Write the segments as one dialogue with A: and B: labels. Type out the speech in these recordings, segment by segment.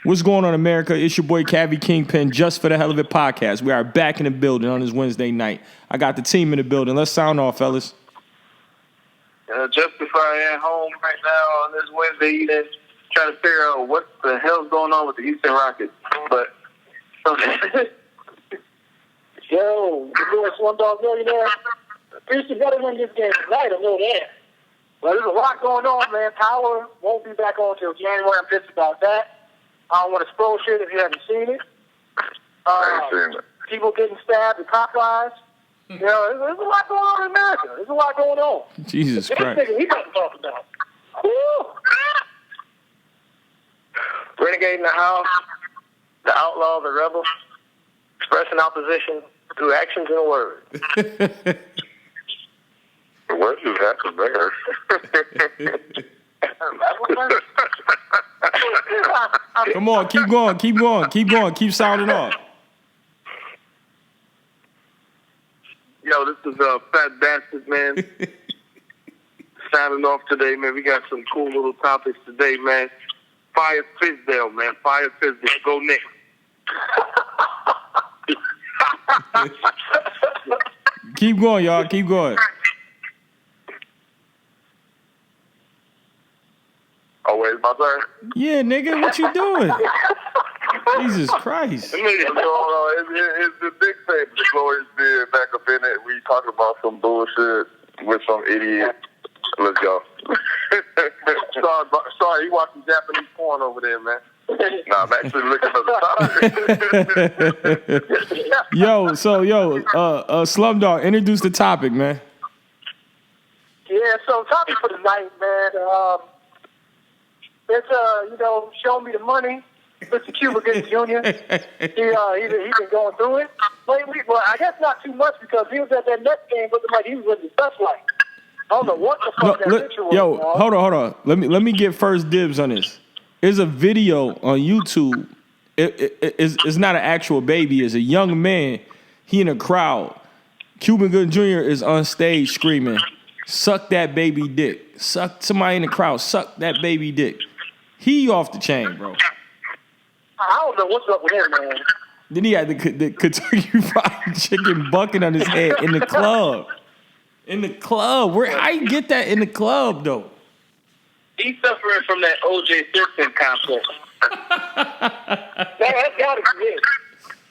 A: What's going on, America? It's your boy, Cavi Kingpin, Just for the Hell of It podcast. We are back in the building on this Wednesday night. I got the team in the building. Let's sound off, fellas.
B: Justify at home right now on this Wednesday evening, trying to figure out what the hell's going on with the Houston Rockets. But
C: yo, the boy Slumdog Millionaire. Houston better win this game tonight, I know that. But there's a lot going on, man. Power won't be back on until January. I'm pissed about that. I don't want to spoil shit if you haven't seen it.
B: I ain't seen it.
C: People getting stabbed at Popeyes. You know, there's a lot going on in America. There's a lot going on.
A: Jesus Christ.
C: This nigga, he got to talk about. Woo!
B: Renegade in the house, the outlaw, the rebel, expressing opposition through actions and words. What is happening there?
A: Come on, keep going, keep sounding off.
B: Yo, this is Fat Bastard, man. Signing off today, man. We got some cool little topics today, man. Fire Fizdale, man. Fire Fizdale. Go Nick.
A: Keep going, y'all. Keep going.
B: Oh, wait, my turn?
A: Yeah, nigga, what you doing? Jesus Christ.
B: It's the big thing. The Glorious being back up in it. We talking about some bullshit with some idiot. Let's go. sorry, you watching Japanese porn over there, man. Nah, I'm actually looking for the topic.
A: Yo, Slumdog, introduce the topic, man.
C: Yeah, so topic for tonight, man. It's show me the money. Mr. Cuban Gooding Jr. He's been going through it lately. Well, I guess not too much because he was at that Nets game looking like he was living his best life. I don't know what the fuck that picture was.
A: Yo, hold on. Let me get first dibs on this. There's a video on YouTube. It's not an actual baby. It's a young man. He in a crowd. Cuban Gooding Jr. is on stage screaming, "Suck that baby dick." Suck somebody in the crowd. Suck that baby dick. He off the chain, bro.
C: I don't know what's up with him, man.
A: Then he had the Kentucky Fried Chicken bucket on his head in the club. In the club. How you get that in the club, though?
B: He's suffering from that O.J. Simpson complex.
C: That's gotta be it.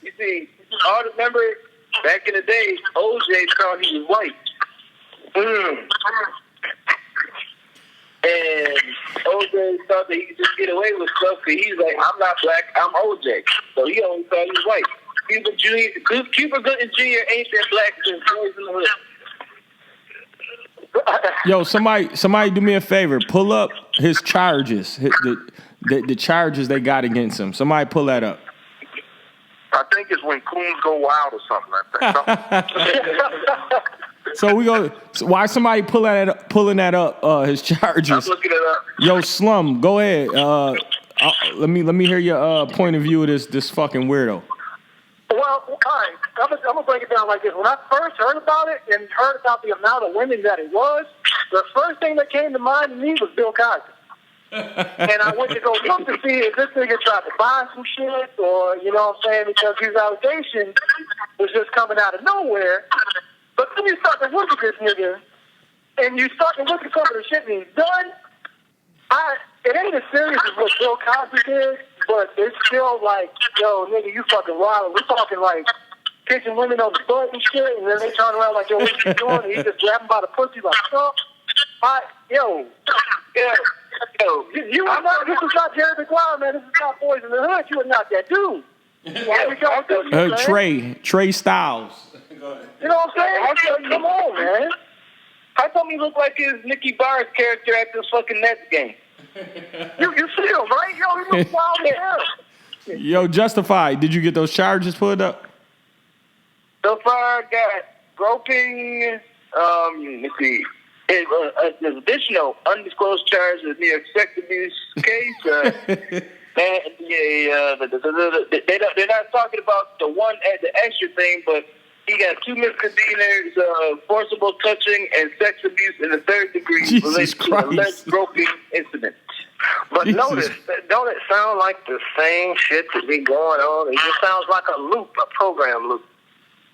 B: You see, all remember back in the day, O.J. thought he was white. And O.J. thought that he could just get away with stuff because he's like, I'm not black, I'm O.J. So he always thought he was white. Cuban Gooding Jr. ain't that black since Boys in the Hood.
A: Yo, somebody do me a favor. Pull up his charges, the charges they got against him. Somebody pull that up.
B: I think it's when coons go wild or something like that.
A: So why somebody pulling that up? His charges.
B: I'm looking it up.
A: Yo, Slum, go ahead. Let me hear your point of view of this fucking weirdo.
C: Well, all right. I'm gonna break it down like this. When I first heard about it and heard about the amount of women that it was, the first thing that came to mind to me was Bill Cosby. And I went to go look to see if this nigga tried to buy some shit or, you know what I'm saying, because his allegation was just coming out of nowhere. But then you start to look at this nigga, and you start to look at some of the shit that he's done. It ain't as serious as what Bill Cosby did, but it's still like, yo, nigga, you fucking wild. We're talking like kissing women on the butt and shit, and then they turn around like, yo, what you doing? And he just grab him by the pussy like, oh, yo, you are not, this is not Jerry Maguire, man. This is not Boys in the Hood. You are not that dude. Why we going through this,
A: Trey Styles.
C: You know what I'm saying? Come on, man.
B: How come he look like his Nicky Barnes character at this fucking Nets game?
C: You see him, right? Yo, he looks wild as hell.
A: Yo, Justified, did you get those charges pulled up?
B: So far, I got groping, let's see, an additional undisclosed charge of New York sex abuse case. They're not talking about the extra thing, but he got 2 misdemeanors, forcible touching and sex abuse in the 3rd degree
A: Jesus
B: related
A: Christ.
B: to alleged groping incident. But
A: Jesus.
B: notice, don't it sound like the same shit that be going on? It just sounds like a loop, a program loop.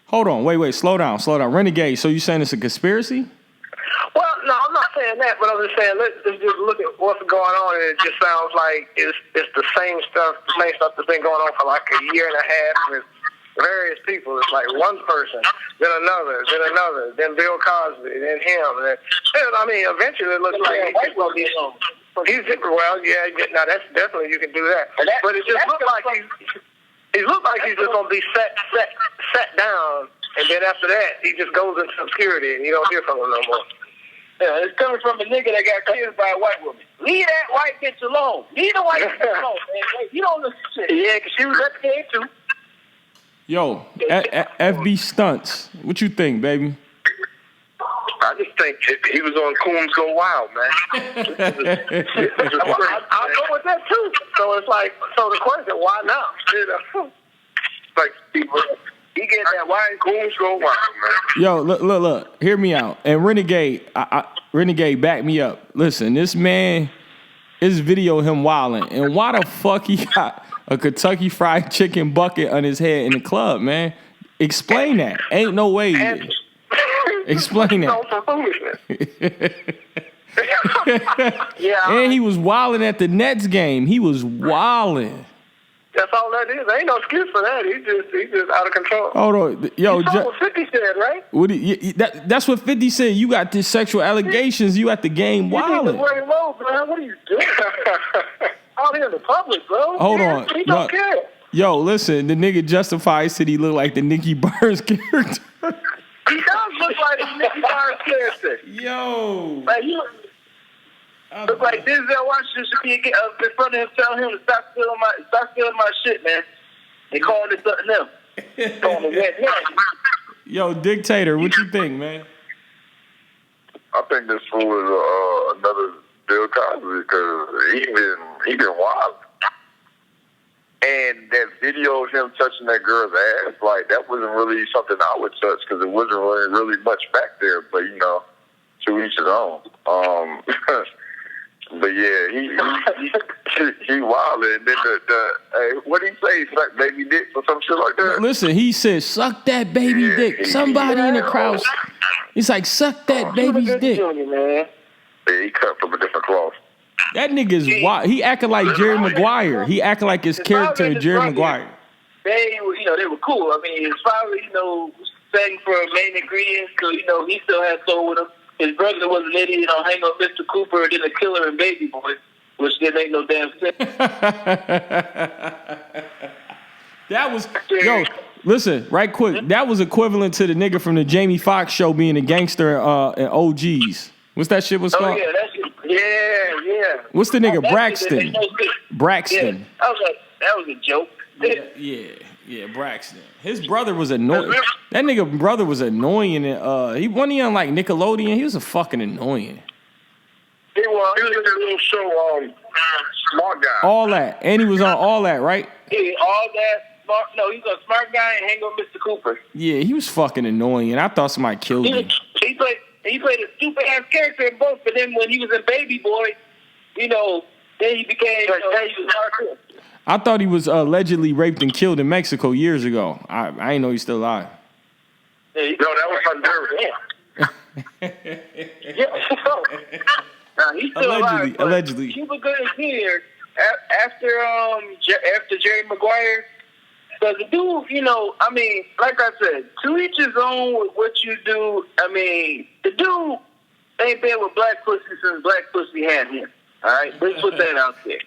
A: Hold on, wait, slow down. Renegade, so you saying it's a conspiracy?
B: Well, no, I'm not saying that, but I'm just saying let's just look at what's going on, and it just sounds like it's the same stuff that's been going on for like a year and a half with various people. It's like one person, then another, then Bill Cosby, then him. And I mean, eventually it looks like now that's definitely you can do that. But it just looks like he looks like he's just gonna be sat down, and then after that he just goes into obscurity and you don't hear from him no more.
C: Yeah, it's coming from a nigga that got killed by a white woman. Leave that white bitch alone. Leave the white bitch alone, man. You don't listen to shit. Yeah, because she was at the game too.
A: Yo, FB stunts. What you think, baby?
B: I just think he was on Coons Go Wild, man. I'll go with that too. So it's like, the question, why now? You know, like he get that white Coons Go Wild, man.
A: Yo, look. Hear me out. And Renegade, Renegade, back me up. Listen, this man, his video of him wilding, and why the fuck he got a Kentucky Fried Chicken bucket on his head in the club, man? Explain that. Ain't no way. Explain that.
B: Yeah.
A: And he was wilding at the Nets game. He was wilding.
B: That's all that is. There ain't no excuse for that. He's just out of control.
A: Hold on, yo.
B: That's what 50 said, right?
A: That's what 50 said. You got this sexual allegations. You at the game wilding.
C: You need to lay low, man. What are you doing? Out here in the public, bro.
A: Hold on.
C: He don't care.
A: Yo, listen. The nigga Justified said he looked like the Nicky Barnes character.
C: He does look like a Nicky Barnes character.
A: Yo.
C: Like, he look like Denzel Washington should be in front of him, telling him to stop stealing my shit, man. They calling it something else. Calling it wet man.
A: Yo, Dictator, what you think, man?
B: I think this fool is another Bill Cosby because he been wild. And that video of him touching that girl's ass, like, that wasn't really something I would touch because it wasn't really much back there. But, you know, to each his own. But, yeah, he wild. And then what did he say? Suck baby dick or some shit like that?
A: Listen, he said, suck that baby dick. Somebody in the crowd. He's like, suck that baby's dick.
B: Yeah, he cut from a different cloth.
A: That nigga's wild. He acting like Jerry Maguire. He acting like his character in Jerry Maguire.
C: They were cool. I mean, his father, sang for main ingredients, so, he still had soul with him. His brother was an idiot on Hang Up Mr. Cooper and then a killer in Baby Boy, which didn't make no damn sense.
A: That was, yo, listen, right quick. That was equivalent to the nigga from the Jamie Foxx show being a gangster in OGs. What's that shit was called?
C: Oh, yeah, that shit. Yeah.
A: What's the nigga? Braxton. Braxton.
C: Yeah, that was a joke.
A: Yeah, Braxton. His brother was annoying. That nigga brother was annoying. And, he wasn't on like Nickelodeon. He was a fucking annoying.
B: He was in that little show, Smart Guy.
A: All that. And he was on All That, right?
C: Yeah, All That. He was a Smart Guy and Hang Up Mr. Cooper.
A: Yeah, he was fucking annoying. And I thought somebody killed him.
C: He played a stupid ass character in both, but then when he was in Baby Boy, then he became he was hardcore.
A: I thought he was allegedly raped and killed in Mexico years ago. I didn't know he's still alive.
B: No, that was Honduras.
C: Nah, he's still alive.
A: Allegedly.
C: Cuban Gooding Jr. After Jerry Maguire. Because the dude, like I said, to each his own with what you do. I mean, the dude ain't been with black pussy since black pussy had him. All right? Let's put that out there.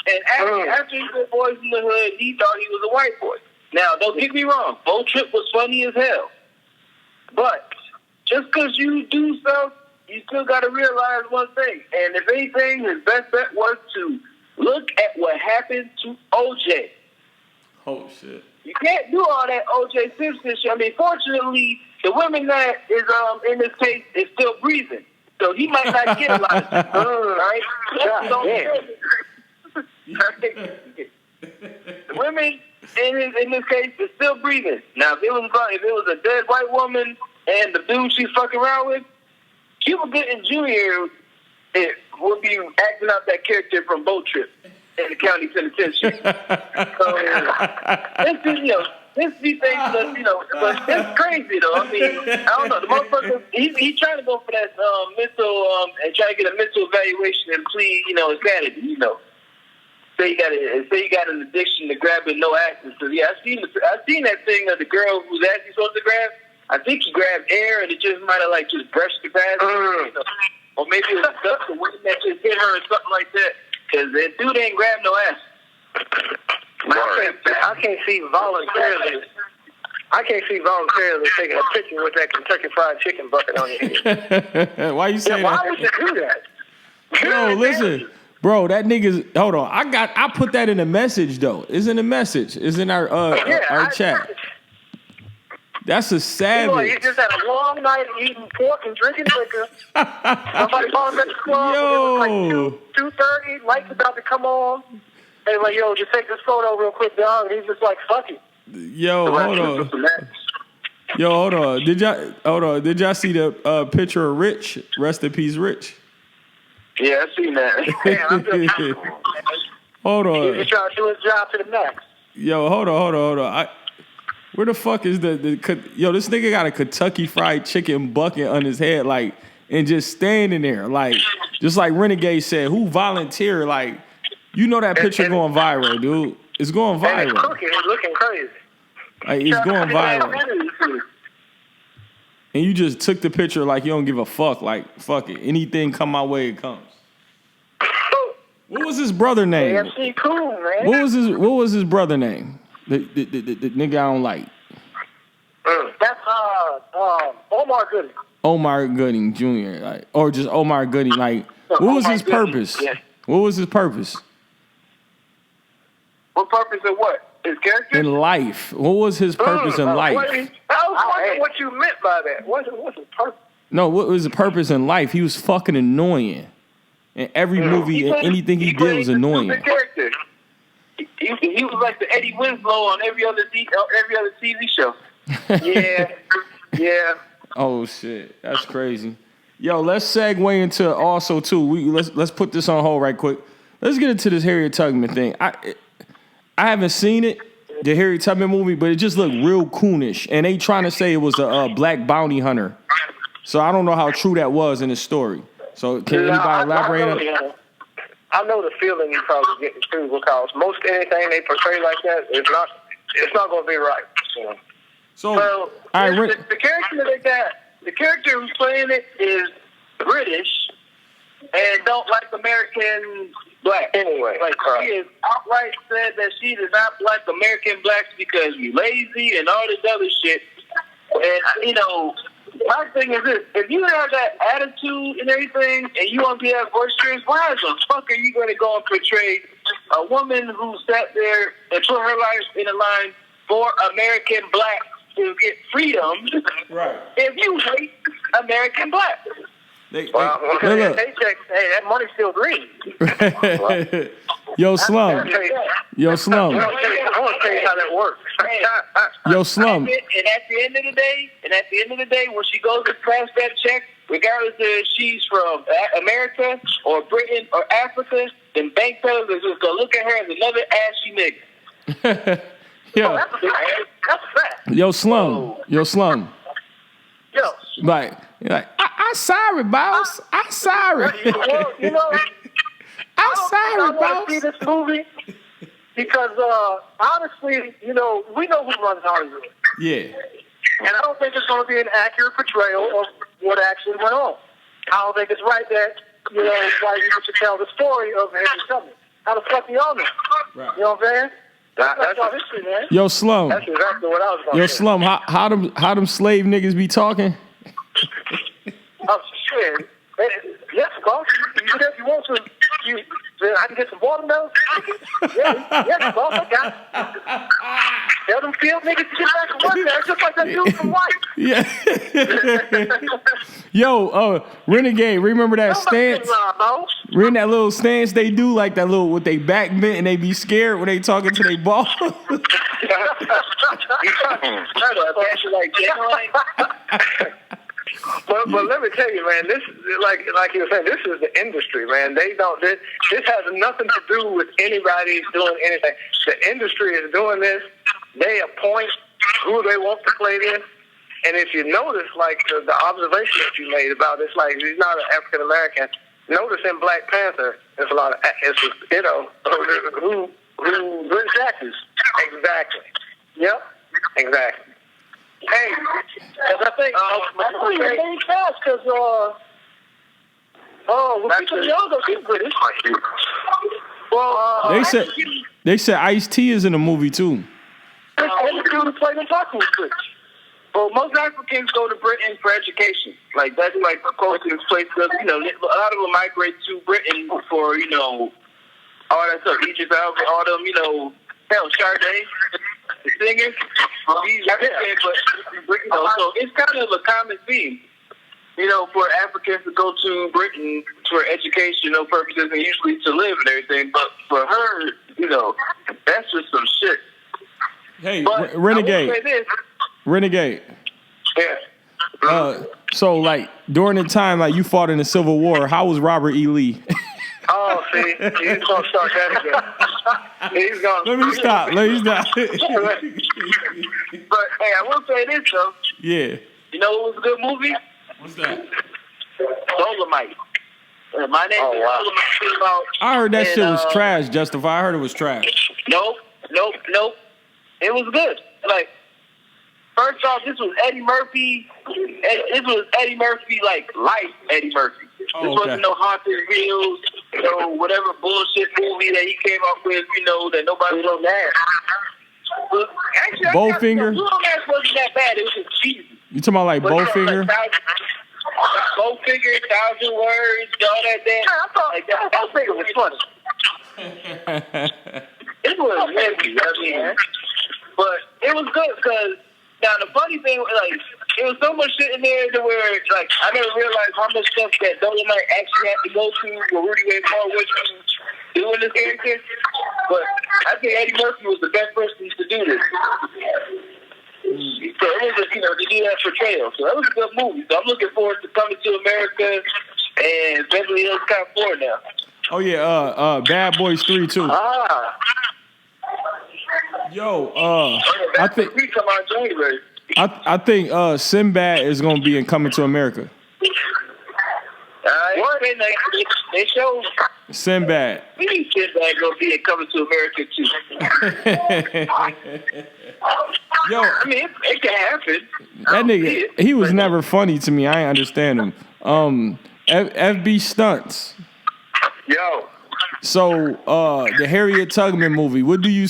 C: And after he did Boys in the Hood, he thought he was a white boy. Now, don't get me wrong. Boat Trip was funny as hell. But just because you do stuff, you still got to realize one thing. And if anything, his best bet was to look at what happened to O.J.
A: Oh, shit.
C: You can't do all that O.J. Simpson shit. I mean, fortunately, the woman that is in this case is still breathing. So he might not get a lot of shit. Right? The women in this case is still breathing. Now, if it was a dead white woman and the dude she's fucking around with, Cuban Gooding Jr.
B: will be acting out that character from Boat Trip in the county penitentiary. So this be things that but it's crazy though. I mean, I don't know. The motherfucker, he's trying to go for that mental and try to get a mental evaluation and plead, insanity. Say you got an addiction to grabbing no action. So yeah, I seen that thing of the girl who's actually supposed to grab. I think he grabbed air and it just might have just brushed the grass, or maybe it was just the wind that just hit her or something like that. Because that dude ain't grab no ass.
C: I can't see voluntarily. Taking a picture with that Kentucky Fried Chicken bucket on your head.
A: Why you say that?
C: Why would you do that?
A: Yo, listen, bro, that nigga's. Hold on, I put that in a message though. It's in a message. It's in our chat. That's a savage.
C: He just had a long night eating pork and drinking liquor. Somebody called him at the club.
A: Yo.
C: It was like 2:30. Lights about to come on. They were like, yo, just take this photo real quick, dog. And he's just like, fuck it.
A: Yo, hold on. Did y'all see the picture of Rich? Rest in peace, Rich.
B: Yeah, I seen that.
A: Hold on.
C: He's just trying to do his job to the max.
A: Yo, hold on. Where the fuck is the this nigga got a Kentucky Fried Chicken bucket on his head, and just standing there, just like Renegade said, who volunteered, that picture going viral, dude. It's going viral.
C: And it's cooking. It's looking crazy.
A: It's going viral. And you just took the picture like you don't give a fuck, fuck it. Anything come my way, it comes. What was his brother name?
C: AFC cool, man.
A: What was his brother name? The nigga I don't like.
C: That's Omar Gooding.
A: Omar Gooding Jr. Or just Omar Gooding. What was his purpose?
B: Yeah.
A: What was his purpose?
B: What purpose of what? His character?
A: In life. What was his purpose in life?
C: I was wondering what you meant by that. What's his purpose?
A: No, what was the purpose in life? He was fucking annoying. In every movie and anything he did was annoying.
B: Character. He was like the Eddie Winslow on every other TV show. Yeah.
A: Oh shit, that's crazy. Yo, let's segue into also too. Let's put this on hold right quick. Let's get into this Harriet Tubman thing. I haven't seen it, the Harriet Tubman movie, but it just looked real coonish. And they trying to say it was a black bounty hunter. So I don't know how true that was in the story. So can anybody elaborate on it?
C: I know the feeling you probably getting too, because most anything they portray like that it's not going to be right.
A: So
B: the character that they got, the character who's playing it is British and don't like American blacks. Anyway, she is outright said that she does not like American blacks because we lazy and all this other shit. And my thing is this: if you have that attitude and everything, and you want to be that boisterous, why the fuck are you going to go and portray a woman who sat there and put her life in a line for American blacks to get freedom?
A: Right.
C: If you hate American blacks.
A: Look.
C: That money's still green.
A: Yo, Slum.
C: I want to tell you how that works.
A: Yo, Slum.
B: And at the end of the day, when she goes to cash that check, regardless if she's from America or Britain or Africa, then bank tellers are just gonna look at her as another ashy nigga.
A: Yo.
C: That's a fact.
A: Yo, Slum.
C: Yo.
A: Like, I'm sorry, boss. I'm sorry.
C: Well,
A: I'm sorry,
C: I want
A: boss.
C: to see this movie because, honestly, we know who runs Hollywood.
A: Yeah.
C: And I don't think it's going to be an accurate portrayal of what actually went on. I don't think it's right that, why you should tell the story of Harriet Tubman. How the fuck do y'all know?
A: Right.
C: You know what I'm saying? That's all history, man.
A: Yo, Slum.
C: That's exactly what I was going to say.
A: Yo, Slum, how them slave niggas be talking?
C: Oh, shit. Yes, boss. If you want to, I can get some watermelons. Yes, boss, I got it. Tell them field niggas to get back to work there, just like that dude from White.
A: Yeah. Yo, Renegade, remember that stance? Remember that little stance they do, like that little with they back bent and they be scared when they talking to their boss?
B: But let me tell you, man, this like you were saying, this is the industry, man. This has nothing to do with anybody doing anything. The industry is doing this. They appoint who they want to play this. And if you notice, like the observation that you made about this, like he's not an African American. Notice in Black Panther, there's a lot of who British actors. Exactly. Yep. Exactly. Hey, because I think
C: the main cast because Lupita Nyong'o, she's British. Well,
A: they said Ice-T is in the movie too.
C: And the dude who played in Taco was British.
D: Well, most Africans go to Britain for education. Like, that's like the closest place. Because, a lot of them migrate to Britain for, all that stuff. Egypt, all them, Sade, the singers. These Africans, so it's kind of a common theme, for Africans to go to Britain for educational purposes and usually to live and everything. But for her, that's just some shit.
A: Hey,
D: but
A: Renegade.
D: I will say this.
A: Renegade.
B: yeah.
A: So like during the time like you fought in the Civil War, how was Robert E. Lee?
B: Oh, see, he's gonna start that again. He's gonna.
A: Let me stop.
D: But hey, I will say this though.
A: Yeah.
D: You know what was a good movie?
A: What's that?
D: Dolomite. My name is Dolomite. Came out
A: I heard that shit was trash, Justify. I heard it was trash.
D: Nope. It was good. Like, first off, this was Eddie Murphy. This was Eddie Murphy, like life Eddie Murphy. This wasn't no haunted reels, whatever bullshit movie that he came up with, that nobody was on that. Actually,
A: Bowfinger?
D: Blue Mask wasn't that bad. It was just cheesy.
A: You talking about like Bowfinger?
D: Bowfinger, 1,000 words, all that.
C: I thought Bowfinger was funny.
D: It was heavy, but it was good because now the funny thing was like it was so much shit in there to where like I never realized how much stuff that Dolomite actually had to go to where Rudy Ray Moore was doing this character. But I think Eddie Murphy was the best person to do this. So it was to do that portrayal. So that was a good movie. So I'm looking forward to Coming to America and Beverly Hills Cop 4 now.
A: Oh yeah, Bad Boys 3 too. Yo, I think
D: we come out January.
A: I think Sinbad is gonna be in Coming to America.
D: They showed
A: Sinbad.
D: we need Sinbad gonna be in Coming to America too.
A: Yo,
D: I mean, it can happen.
A: that nigga, he was never funny to me. I ain't understand him. FB Stunts.
B: Yo.
A: So, the Harriet Tubman movie, what do you,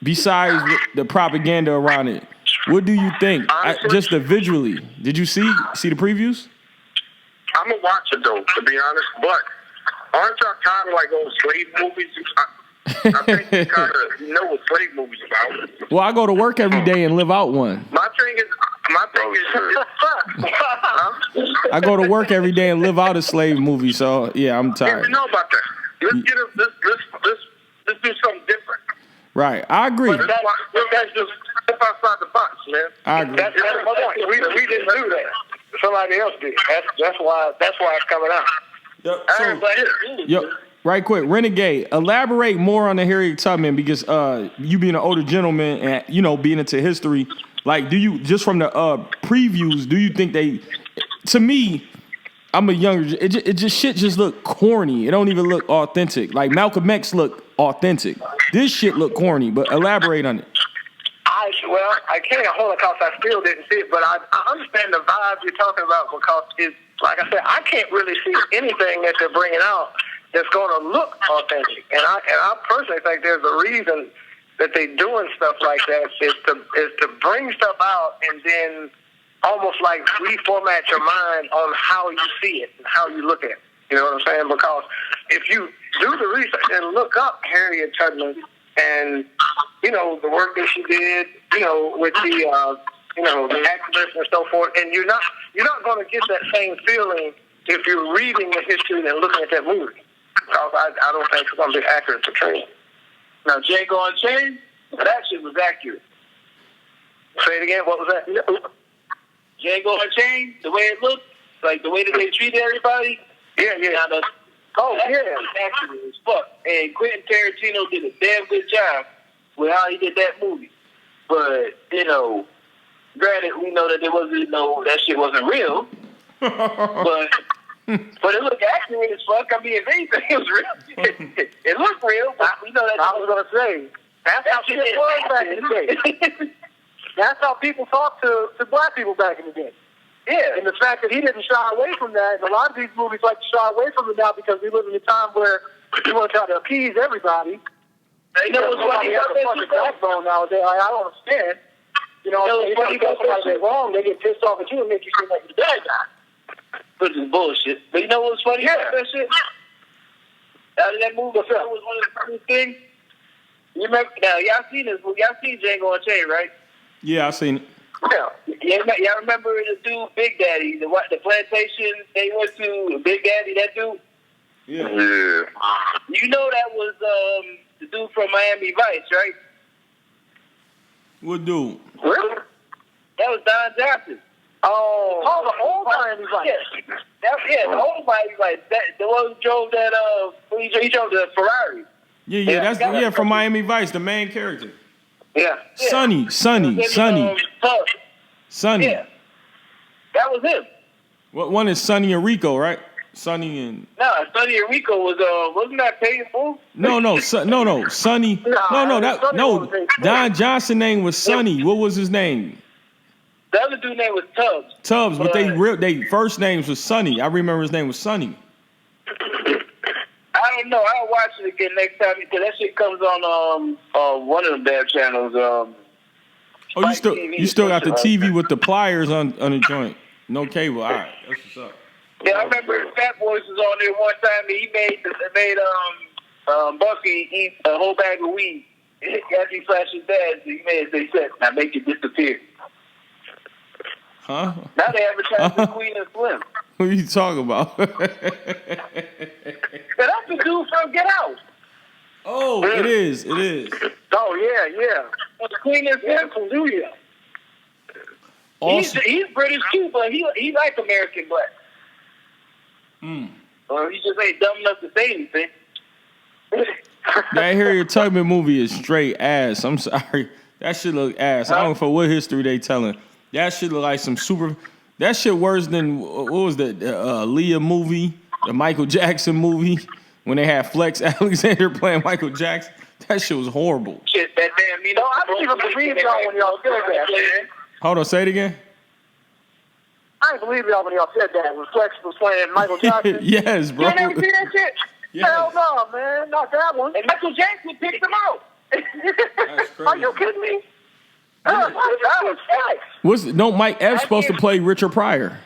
A: besides the propaganda around it, what do you think? Just visually, did you see the previews?
B: I'm gonna watch it though, to be honest. But aren't y'all tired of like old slave movies? I think you kind of know what slave movies about.
A: Well, I go to work every day and live out one.
B: My thing is,
A: I go to work every day and live out a slave movie. So yeah, I'm tired.
B: You know about that. Let's do something different.
A: Right, I agree.
B: But that's just step outside the box, man.
A: I agree.
B: That's my point. We didn't do that. Somebody else did. That's why it's coming out.
A: Right quick, Renegade, elaborate more on the Harriet Tubman because you being an older gentleman and being into history, like do you just from the previews, do you think to me, I'm a younger, it just shit just look corny. It don't even look authentic. Like Malcolm X look authentic. This shit look corny, but elaborate on it.
B: I can't Holocaust. I still didn't see it, but I understand the vibe you're talking about because it's like I said, I can't really see anything that they're bringing out that's going to look authentic. And I personally think there's a reason that they're doing stuff like that is to bring stuff out and then almost like reformat your mind on how you see it and how you look at it. You know what I'm saying? Because if you do the research and look up Harriet Tubman and the work that she did, with the the activists and so forth, and you're not going to get that same feeling if you're reading the history and looking at that movie. Because I don't think it's going to be accurate portrayal.
D: Now, Django Unchained, that shit was accurate.
B: Say it again. What was that?
D: Django Unchained, the way it looked, like the way that they treated everybody.
B: Yeah.
D: Accurate as fuck. And Quentin Tarantino did a damn good job with how he did that movie. But, granted, we know that that shit wasn't real. but it looked accurate as fuck. I mean, if anything, it was real. It looked real, but we know that.
C: I was going to say, that's how shit was back in the day. That's how people talked to black people back in the day.
D: Yeah.
C: And the fact that he didn't shy away from that, and a lot of these movies like to shy away from it now because we live in a time where you want to try to appease everybody.
D: You know what's funny?
C: Has a fucking backbone nowadays. I don't understand. If you got somebody wrong, they get pissed off at you and make you seem like the bad guy.
D: Which is bullshit. But you know what's funny about that shit? Out of that movie, that was one of the funniest things. You remember? Now, y'all seen this movie? Y'all seen Django Unchained, right?
A: Yeah, I seen it.
D: Yeah. Y'all remember the dude, Big Daddy, the plantation they went to, Big Daddy, that dude?
A: Yeah.
D: You know that was the dude from Miami Vice, right?
A: What dude?
C: Really?
D: That was Don Johnson.
C: Oh, the old Miami Vice.
D: The old Miami Vice. The one who drove that, he drove the Ferrari.
A: Yeah, that's from Miami Vice, the main character.
D: Yeah.
A: Sonny.
D: Yeah. That was him.
A: What one is Sonny and Rico, right? Sonny and
D: Sonny and Rico was wasn't that painful?
A: No, Sonny. Don Johnson name was Sonny. What was his name?
D: The other dude's name was Tubbs.
A: Tubbs, but they first names was Sonny. I remember his name was Sonny.
D: I don't know. I'll watch it again next time because that shit comes on one of them damn channels.
A: You still got the TV with the pliers on the joint. No cable. All right, that's what's up.
D: Yeah, I remember Fat Boys was on there one time and he made Buffy eat a whole bag of weed. After he flashed his dad, he said, "Now make it disappear."
A: Huh?
D: Now they advertise the Queen and Slim.
A: What are you talking about?
D: That's the dude from Get Out.
A: Oh, it is.
C: Oh, yeah.
D: The Queen and Slim from Julia. He's British too, but he like American black. Or he just ain't dumb enough to say anything.
A: That Harriet Tubman movie is straight ass. I'm sorry. That shit look ass. I don't know for what history they telling. That shit look like some super... That shit worse than... What was that? Leah movie? The Michael Jackson movie? When they had Flex Alexander playing Michael Jackson? That shit was horrible.
D: Shit, that damn...
C: I didn't even believe y'all when y'all said that, man.
A: Hold on, say it again.
C: I didn't believe y'all when y'all said that. When Flex was playing Michael Jackson.
A: Yes, bro.
C: You never see that shit?
A: Yes.
C: Hell no, man. Not that one.
D: And Michael Jackson picked him out.
A: That's crazy.
C: Are you kidding me?
A: Mike Epps supposed to play Richard Pryor?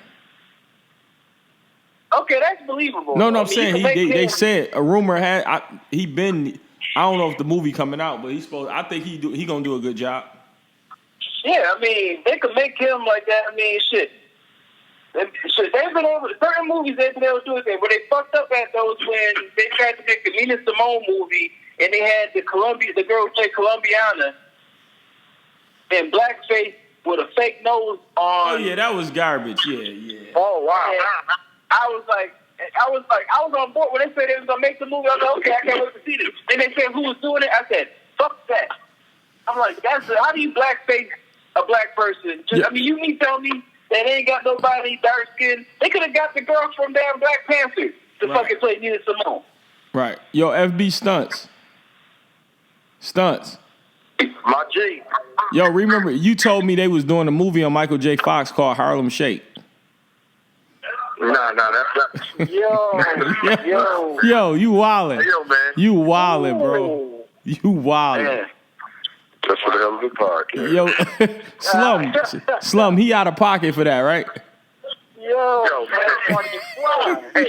D: Okay, that's believable.
A: No, I'm saying they said a rumor had he been. I don't know if the movie coming out, but he's supposed. I think he gonna do a good job.
D: Yeah, I mean they could make him like that. I mean shit. They've been able certain movies they've been able to do it. Where they fucked up at those when they tried to make the Nina Simone movie and they had the girl who played Colombiana in blackface with a fake nose on.
A: Oh yeah, that was garbage. Yeah.
C: Oh wow.
D: I was on board when they said they was gonna make the movie. I was like, okay, I can't wait to see this. Then they said who was doing it. I said, fuck that. I'm like, how do you blackface a black person? I mean, you mean tell me that they ain't got nobody dark skin? They could have got the girl from damn Black Panther to fucking play Nina Simone.
A: Right. Yo, FB stunts.
B: My G.
A: Yo, remember you told me they was doing a movie on Michael J. Fox called Harlem Shake.
B: Nah, that's not.
C: Yo,
A: you wildin'.
B: Yo, man.
A: You wildin', bro. You wildin'.
B: Man. That's for the hell of a podcast.
A: Yo, Slum, he out of pocket for that, right?
C: Yo,
D: Hey,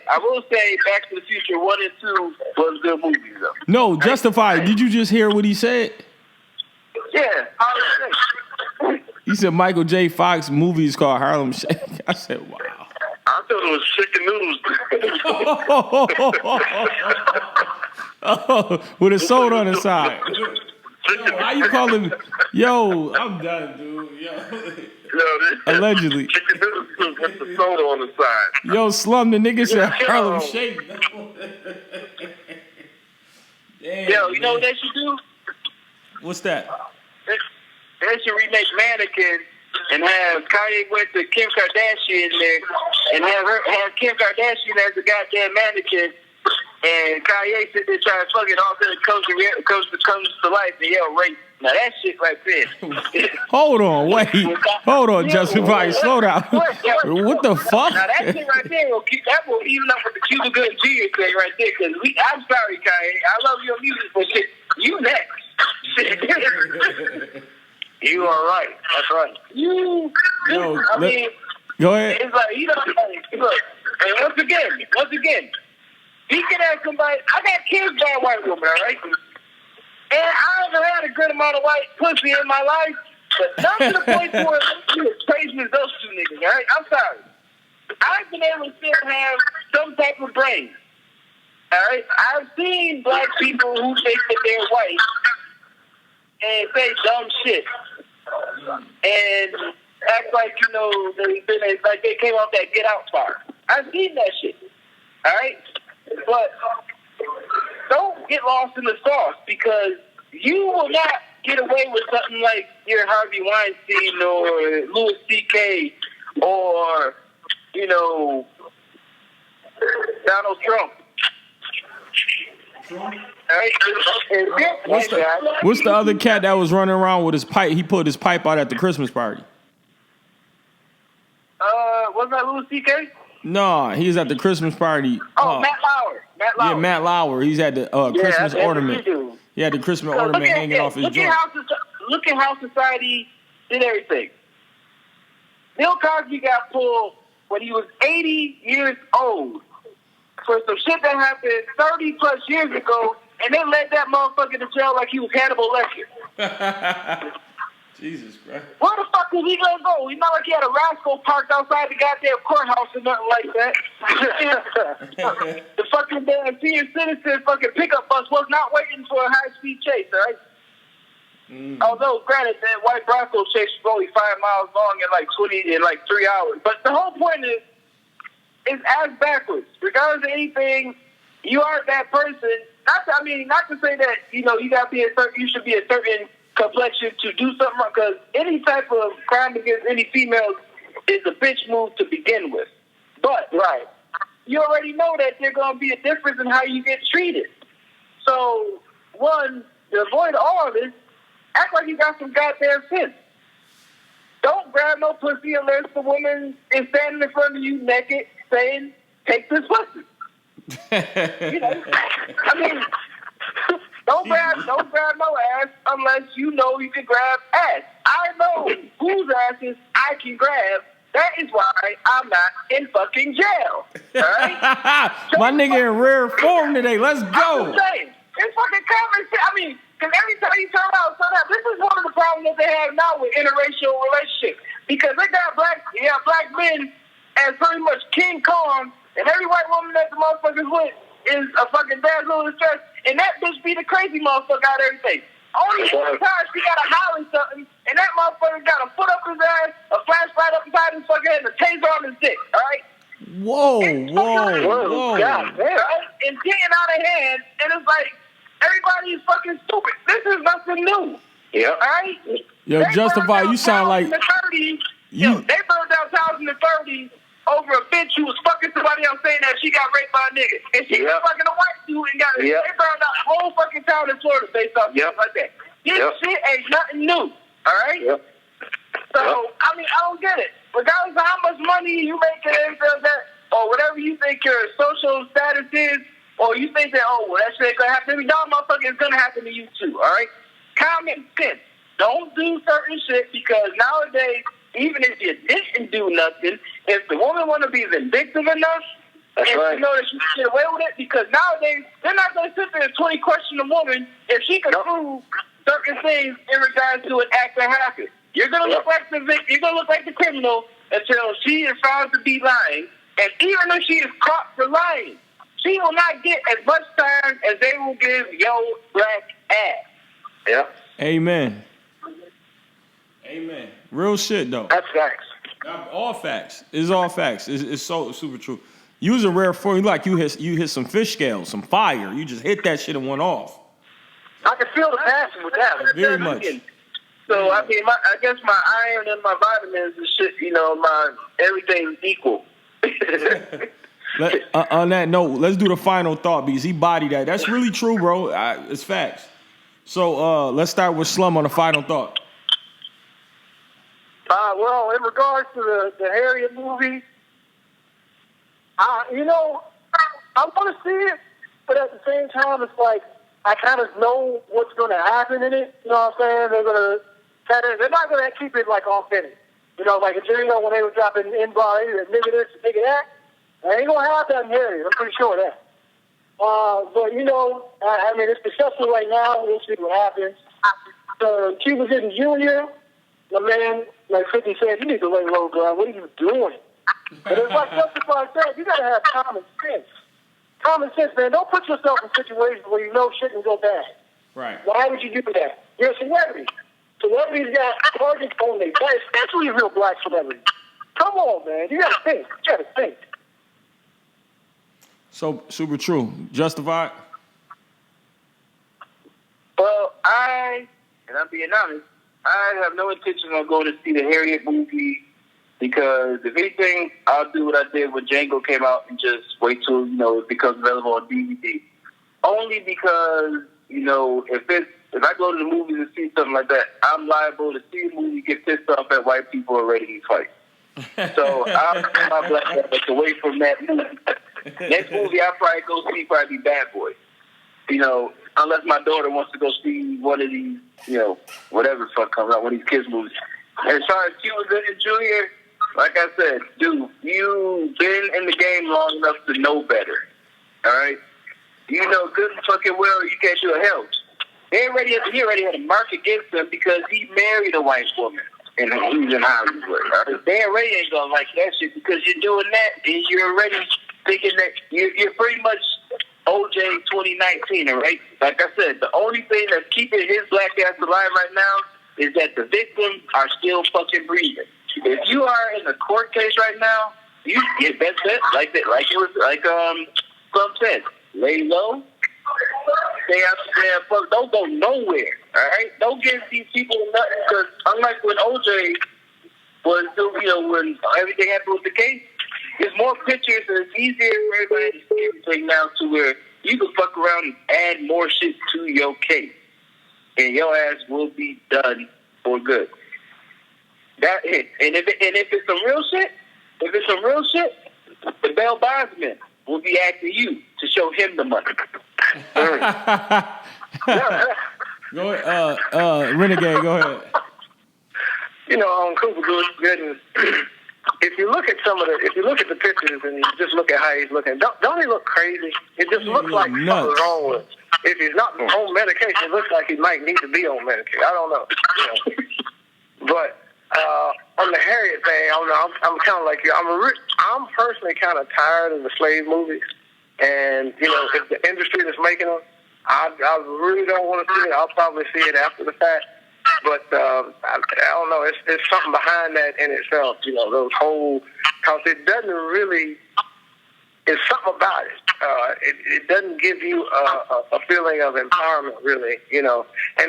D: I will say Back to the Future 1 and 2 was good movies, though.
A: No, Justified. Did you just hear what he said?
D: Yeah,
A: He said Michael J. Fox movie is called Harlem Shake. I said, wow.
B: I thought it was chicken noodles.
A: With a soda on the side. Yo, how you call him? Yo, I'm done, dude. Allegedly.
B: Chicken noodle soup with the soda on the side.
A: Yo, Slum, the nigga said Harlem Shake. Damn,
D: Yo, you know
A: man.
D: what they should do?
A: What's that?
D: They should remake Mannequin and have Kanye with the Kim Kardashian there and have Kim Kardashian as the goddamn mannequin and Kanye sit there trying to fuck it all then comes to life and yell rape. Now that shit right there.
A: Hold on, wait. Hold on, Justify. Slow down. What the fuck?
D: Now that shit right there will even up with the Cuban Gooding Jr. thing right there because I'm sorry, Kanye. I love your music, but shit, you next.
B: You are right. That's right.
A: Yo,
D: I mean,
A: go ahead.
D: it's like, you know, look, and once again, he can have somebody. I got kids by a white woman, all right? And I haven't had a good amount of white pussy in my life, but not to the point where you as crazy as those two niggas, all right? I'm sorry. I've been able to still have some type of brain, all right? I've seen black people who think that they're white and say dumb shit and act like, you know, like they came off that Get Out bar. I've seen that shit, all right? But don't get lost in the sauce because you will not get away with something like your Harvey Weinstein or Louis C.K. or, you know, Donald Trump.
A: What's the other cat that was running around with his pipe? He put his pipe out at the Christmas party.
D: Wasn't that Louis C.K.?
A: No, he was at the Christmas party.
D: Matt Lauer.
A: Yeah, Matt Lauer. He's at the Christmas ornament. He had the Christmas ornament hanging off his joint.
D: Look at how society did everything. Bill Cosby got pulled when he was 80 years old for some shit that happened 30 plus years ago, and they let that motherfucker to jail like he was Hannibal Lecter.
A: Jesus Christ.
D: Where the fuck was he gonna go? He's not like he had a rascal parked outside the goddamn courthouse or nothing like that. The fucking damn senior citizen fucking pickup bus was not waiting for a high-speed chase, all right? Although, granted, that white Bronco chase was only 5 miles long in like 3 hours. But the whole point is, it's as backwards. Regardless of anything, you are that person. Not to say that, you know, you should be a certain complexion to do something wrong, because any type of crime against any female is a bitch move to begin with. But you already know that there's gonna be a difference in how you get treated. So, one, to avoid all of this, act like you got some goddamn sense. Don't grab no pussy unless the woman is standing in front of you naked, saying, "Take this pussy." You know, I mean. Don't grab no ass unless you know you can grab ass. I know whose asses I can grab. That is why I'm not in fucking jail. All right?
A: My nigga in rare form today. Let's go.
D: I'm saying, it's fucking common sense. I mean, because every time you turn out, this is one of the problems that they have now with interracial relationships. Because they got black men as pretty much King Kong, and every white woman that the motherfuckers with is a fucking damsel in distress. And that bitch be the crazy motherfucker out of everything. Only one time she got to holler something, and that motherfucker got a foot up his ass, a flashlight up inside his fucking head, and a taser on his dick, all right?
A: Whoa.
D: God, right? And getting out of hand, and it's like, everybody is fucking stupid. This is nothing new.
B: Yeah.
D: All right?
A: Yo, Justify, you sound like...
D: They burned down towns in the 30s over a bitch who was fucking somebody else saying that she got raped by a nigga. And she was fucking a white dude and got it. They burned out a whole fucking town in Florida based off shit like that. This shit ain't nothing new. All right? So, I mean, I don't get it. Regardless of how much money you make and that, or whatever you think your social status is, or you think that, oh, well, that shit ain't gonna happen to me. No, motherfucker, it's gonna happen to you too, all right? Common sense. Don't do certain shit because nowadays, even if you didn't do nothing, if the woman want to be vindictive enough, and you know that she can get away with it, because nowadays they're not going to sit there and 20 question a woman if she can prove certain things in regards to an act that happened. You're going to look like the victim. You're going to look like the criminal until she is found to be lying, and even if she is caught for lying, she will not get as much time as they will give your black ass.
A: Amen. Amen. Real shit though.
C: That's facts.
A: All facts. It's all facts. It's so super true. You was a rare form. You hit some fish scales, some fire. You just hit that shit and went off.
C: I can feel the passion with that one.
A: Very much.
D: So I mean, I guess my iron and my vitamins and shit, my everything's equal.
A: On that note, let's do the final thought because he bodied that. That's really true, bro. It's facts. So let's start with Slum on the final thought.
C: Well, in regards to the Harriet movie, I want to see it, but at the same time, it's like I kind of know what's going to happen in it. You know what I'm saying? They're not going to keep it like authentic. Like a Django when they were dropping in-bar, nigga this, nigga that. I ain't going to have that in Harriet. I'm pretty sure of that. But, I mean, it's successful right now. We'll see what happens. Cuban Gooding Jr., my man, like 50 said, you need to lay low, bro. What are you doing? But it's like Justified said, you got to have common sense. Common sense, man. Don't put yourself in situations where you know shit can go bad.
A: Right.
C: Why would you do that? You're a celebrity. Celebrities got targets on their back, especially real black celebrities. Come on, man. You got to think.
A: So super true. Justified?
D: Well, I'm being honest, I have no intention of going to see the Harriet movie because if anything, I'll do what I did when Django came out and just wait till, it becomes available on DVD. Only because, if I go to the movies and see something like that, I'm liable to see a movie, get pissed off at white people already and fight. So I'll keep my black ass away from that movie. Next movie I'll probably go see probably be Bad Boys. Unless my daughter wants to go see one of these, whatever the fuck comes out, one of these kids' movies. As far as Cuban Gooding Jr., like I said, dude, you've been in the game long enough to know better. All right? You know good and fucking well you can't do a hell. He already had a mark against him because he married a white woman and he's in Hollywood. Right? They already ain't gonna like that shit because you're doing that and you're already thinking that you're pretty much OJ 2019, all right? Like I said, the only thing that's keeping his black ass alive right now is that the victims are still fucking breathing. If you are in a court case right now, you get best bet like that, some said, lay low, stay out the damn fuck, don't go nowhere, all right? Don't give these people nothing because unlike when OJ was, when everything happened with the case. There's more pictures, and it's easier for everybody to see everything now to where you can fuck around and add more shit to your case. And your ass will be done for good. That's it. And if it's some real shit, the bail bondsman will be asking you to show him the money.
A: Go ahead. Renegade, go ahead.
C: Cuban Gooding. If you look at the pictures and you just look at how he's looking, don't he look crazy? It just looks like something's wrong with him. If he's not on medication, it looks like he might need to be on medication. I don't know. But on the Harriet thing, I don't know. I'm kind of like you. I'm personally kind of tired of the slave movies, and if the industry that's making them, I really don't want to see it. I'll probably see it after the fact. But I don't know. It's something behind that in itself. Those whole, because it doesn't really. It's something about it. It doesn't give you a feeling of empowerment, really. And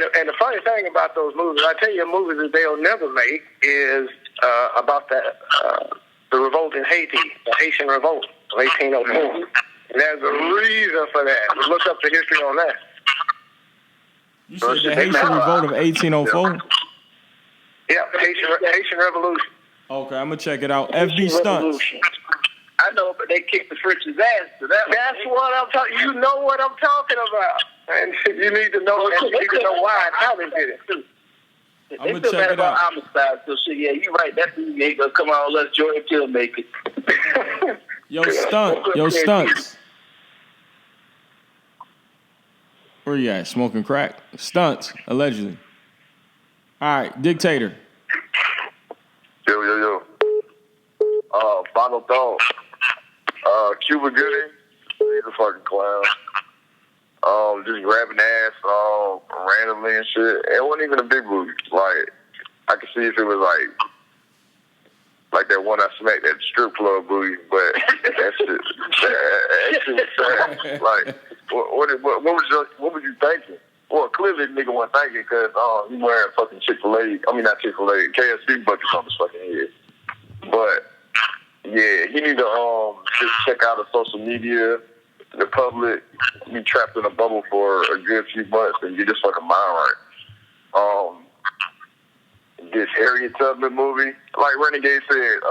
C: the funny thing about those movies, I tell you, a movie that they'll never make is about the revolt in Haiti, the Haitian revolt of 1804. And there's a reason for that. Look up the history on that.
A: You said the Haitian revolt of 1804?
C: Yeah, Haitian Revolution.
A: Okay, I'm going to check it out. FB Stunts.
D: I know, but they kicked the French's ass to that.
C: That's what I'm talking. You know what I'm talking about, and you need to know. And you need to know why and how they did it too.
A: I'm gonna check it out.
D: Homicide, so shit. Yeah, you're right. That movie ain't gonna come out unless Jordan Peele make it.
A: Yo, Stunts. Where you at? Smoking crack? Stunts, allegedly. All right, Dictator.
B: Yo. Final thought. Cuban Gooding, he's a fucking clown. Just grabbing ass,
E: randomly and shit. It wasn't even a big movie. Like, I could see if it was like that one I smacked at the strip club movie, but that shit was sad. Like, what was you thinking? Well, clearly the nigga wasn't thinking because he wearing fucking Chick-fil-A. I mean, not Chick-fil-A, KFC buckets on his fucking head. But yeah, he need to just check out the social media, the public. Be trapped in a bubble for a good few months and get his fucking mind right. This Harriet Tubman movie, like Renegade said,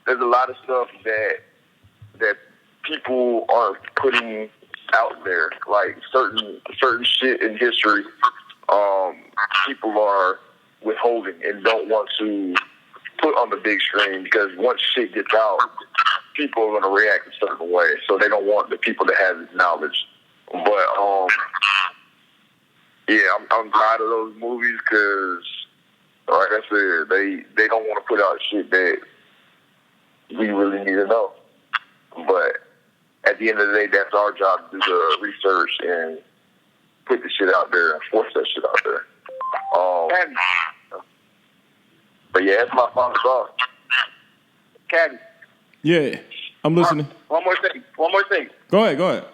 E: there's a lot of stuff that people aren't putting out there, like certain shit in history. People are withholding and don't want to put on the big screen because once shit gets out, people are going to react a certain way. So they don't want the people to have this knowledge. But yeah, I'm tired of those movies because, like I said, they don't want to put out shit that we really need to know. But at the end of the day, that's our job to do the research and put the shit out there and force that shit out there. But yeah, that's my final thought.
D: Caddy.
A: Yeah, I'm listening.
D: One more thing.
A: Go ahead.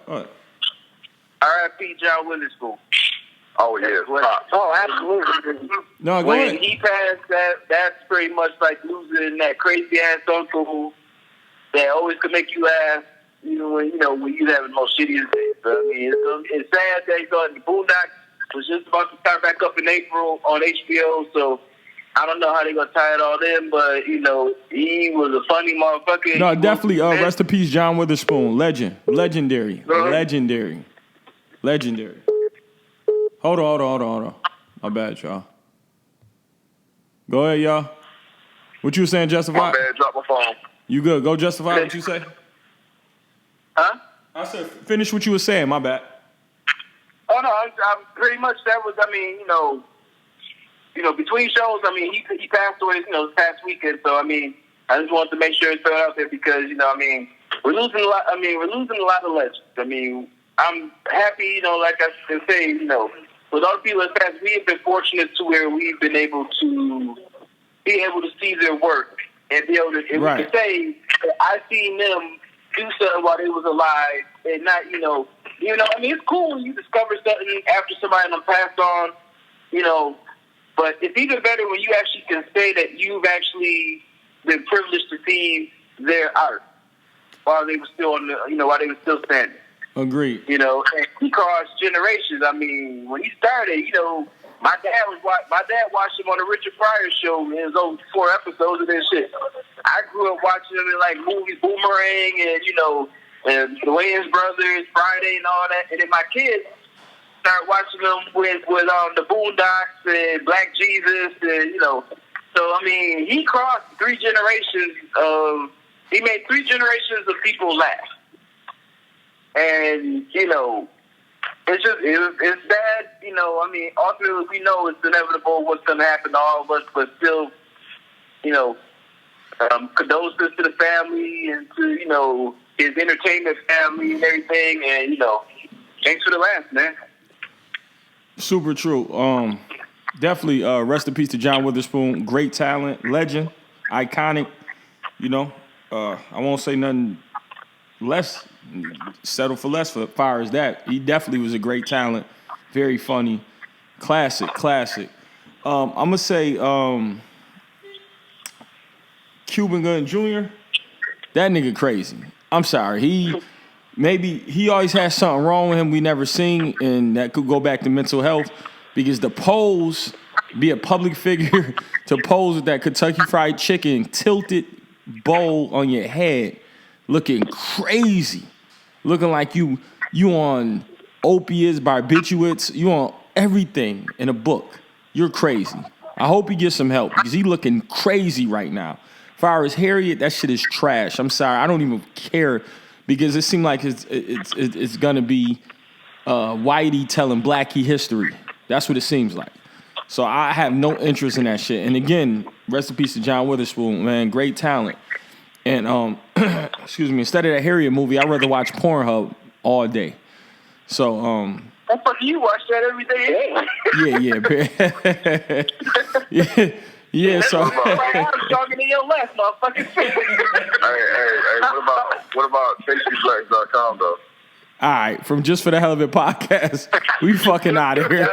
D: R.I.P. John Witherspoon.
E: Oh yeah.
C: Oh, absolutely.
A: No, go
D: When
A: ahead.
D: he passed, that's pretty much like losing that crazy ass uncle that always could make you laugh. When you having the most shittiest days. So, I mean, it's sad that he's on the Boondocks, was just about to start back up in April on HBO. So I don't know how they're gonna tie it all in, but he was a funny motherfucker.
A: No, definitely. Rest in peace, John Witherspoon. Legendary. Hold on. My bad, y'all. Go ahead, y'all. What you were saying, Justify?
E: My bad, drop my phone.
A: You good? Go Justify what you say.
D: Huh?
A: I said finish what you were saying. My bad.
D: Oh no, I'm pretty much that was. I mean, between shows. I mean, he passed away. This past weekend. So I mean, I just wanted to make sure it's put out there because we're losing a lot. I mean, we're losing a lot of legends. I mean, I'm happy. Like I can say, with all the people that passed, we have been fortunate to where we've been able to see their work and be able to,
A: Right.
D: to say I seen them do something while they was alive and not, I mean, it's cool when you discover something after somebody done passed on, but it's even better when you actually can say that you've actually been privileged to see their art while they were still while they were still standing.
A: Agreed.
D: And he crossed generations. I mean, when he started, my dad watched him on the Richard Pryor show in his own 4 episodes of this shit. I grew up watching him in like movies, Boomerang, and the Wayans Brothers, Friday, and all that. And then my kids started watching them with the Boondocks and Black Jesus, and So I mean, he crossed 3 generations of. He made 3 generations of people laugh. And, it's bad, I mean, ultimately we know it's inevitable what's going to happen to all of us, but still, condolences to the family and to, his entertainment family and everything. And, thanks for the laugh, man.
A: Super true. Definitely rest in peace to John Witherspoon. Great talent, legend, iconic, I won't say nothing less. Settle for less for far as that. He definitely was a great talent, very funny, classic. I'm gonna say Cuban Gooding Jr. That nigga crazy. I'm sorry. He always has something wrong with him we never seen, and that could go back to mental health because the pose, be a public figure, to pose with that Kentucky Fried Chicken tilted bowl on your head, looking crazy. Looking like you on opiates, barbiturates, you on everything in a book. You're crazy. I hope he gets some help because he looking crazy right now. As far as Harriet, that shit is trash. I'm sorry. I don't even care because it seemed like it's gonna be Whitey telling Blackie history. That's what it seems like. So I have no interest in that shit. And again, rest in peace to John Witherspoon, man. Great talent. And excuse me, instead of that Harriet movie, I'd rather watch Pornhub all day. So
D: Motherfucker, you watch that every day.
A: Yeah. Yeah, so
D: I was talking in your last motherfucking
E: Hey, what about tastyblacks.com though?
A: all right, from Just for the Hell of It podcast, we fucking out of here.